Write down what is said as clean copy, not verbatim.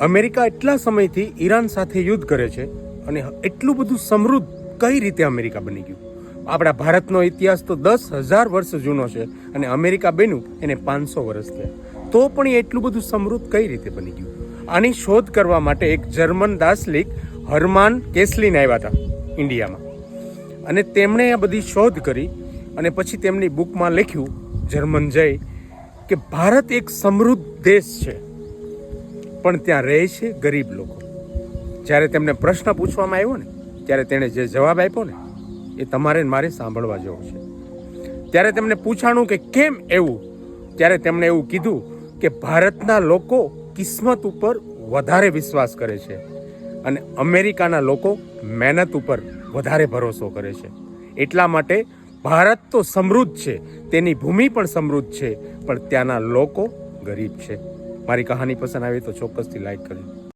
America એટલા સમયથી Iran સાથે યુદ્ધ કરે છે અને એટલું બધું સમૃદ્ધ કઈ રીતે અમેરિકા બની ગયું? આપણા ભારતનો ઇતિહાસ તો 10,000 વર્ષ જૂનો છે અને અમેરિકા બન્યું એને 500 વર્ષ થયા, તો પણ એ એટલું બધું સમૃદ્ધ કઈ રીતે બની ગયું? આની શોધ કરવા માટે એક જર્મન દાર્શનિક હર્માન કેસલીન આવ્યા હતા ઇન્ડિયામાં, અને તેમણે આ બધી શોધ કરી અને પછી તેમની બુકમાં લખ્યું જર્મન જઈ કે ભારત એક સમૃદ્ધ દેશ છે, પણ ત્યાં રહે છે ગરીબ લોકો. જ્યારે તેમને પ્રશ્ન પૂછવામાં આવ્યો ને, ત્યારે તેણે જે જવાબ આપ્યો ને એ તમારે મારે સાંભળવા જેવો છે. ત્યારે તેમને પૂછાણું કે કેમ એવું? ત્યારે તેમણે એવું કીધું કે ભારતના લોકો કિસ્મત ઉપર વધારે વિશ્વાસ કરે છે અને અમેરિકાના લોકો મહેનત ઉપર વધારે ભરોસો કરે છે. એટલા માટે ભારત તો સમૃદ્ધ છે, તેની ભૂમિ પણ સમૃદ્ધ છે, પણ ત્યાંના લોકો ગરીબ છે. મારી કહાની પસંદ આવી તો ચોક્કસથી લાઈક કરજો.